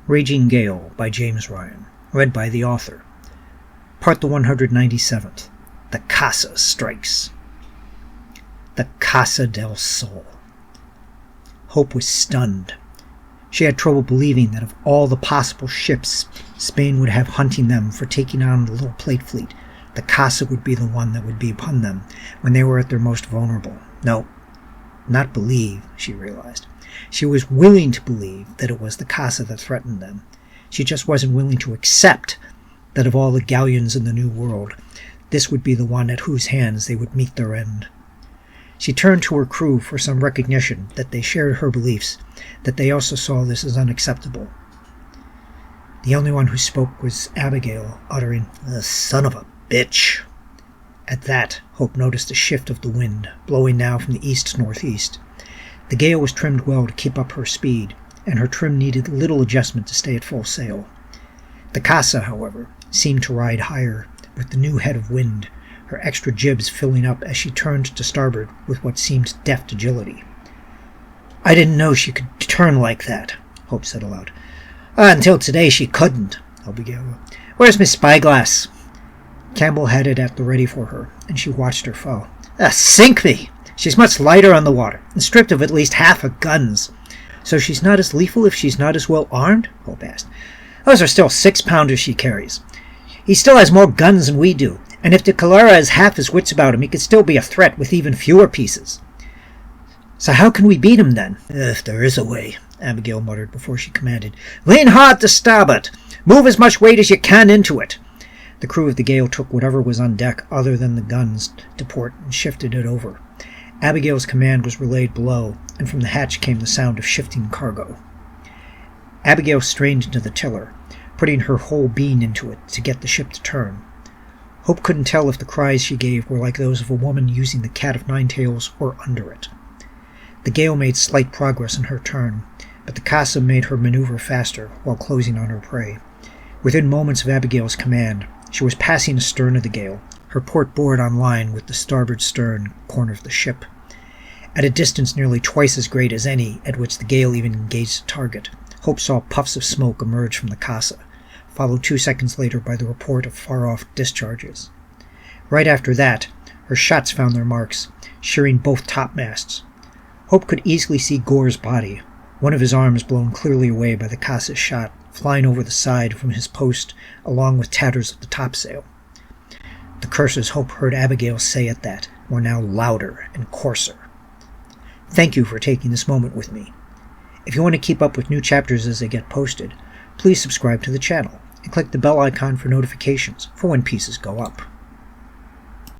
Raging Gale by James Ryan. Read by the author. Part the 197th. The Casa strikes. The Casa del Sol. Hope was stunned. She had trouble believing that of all the possible ships Spain would have hunting them for taking on the little plate fleet, the Casa would be the one that would be upon them when they were at their most vulnerable. No, not believe, she realized. She was willing to believe that it was the Casa that threatened them. She just wasn't willing to accept that of all the galleons in the New World, this would be the one at whose hands they would meet their end. She turned to her crew for some recognition that they shared her beliefs, that they also saw this as unacceptable. The only one who spoke was Abigail, uttering, "The son of a bitch." At that, Hope noticed a shift of the wind, blowing now from the east-northeast. The gale was trimmed well to keep up her speed, and her trim needed little adjustment to stay at full sail. The Casa, however, seemed to ride higher, with the new head of wind, her extra jibs filling up as she turned to starboard with what seemed deft agility. "I didn't know she could turn like that," Hope said aloud. "Until today she couldn't," Abigail. "Where's my spyglass?" Campbell had it at the ready for her, and she watched her foe. Sink me! She's much lighter on the water, and stripped of at least half her guns." "So she's not as lethal if she's not as well armed?" Hope asked. "Those are still 6-pounders she carries. He still has more guns than we do, and if the Calera has half his wits about him, he could still be a threat with even fewer pieces." "So how can we beat him, then?" "If there is a way," Abigail muttered before she commanded. "Lean hard to starboard! Move as much weight as you can into it!" The crew of the Gale took whatever was on deck other than the guns to port and shifted it over. Abigail's command was relayed below, and from the hatch came the sound of shifting cargo. Abigail strained into the tiller, putting her whole being into it to get the ship to turn. Hope couldn't tell if the cries she gave were like those of a woman using the cat of nine tails or under it. The Gale made slight progress in her turn, but the Casa made her maneuver faster while closing on her prey. Within moments of Abigail's command, she was passing astern of the Gale, her port board on line with the starboard stern corner of the ship. At a distance nearly twice as great as any at which the Gale even engaged a target, Hope saw puffs of smoke emerge from the Casa, followed 2 seconds later by the report of far-off discharges. Right after that, her shots found their marks, shearing both topmasts. Hope could easily see Gore's body, one of his arms blown clearly away by the Casa's shot, flying over the side from his post along with tatters of the topsail. The curses Hope heard Abigail say at that were now louder and coarser. Thank you for taking this moment with me. If you want to keep up with new chapters as they get posted, please subscribe to the channel and click the bell icon for notifications for when pieces go up.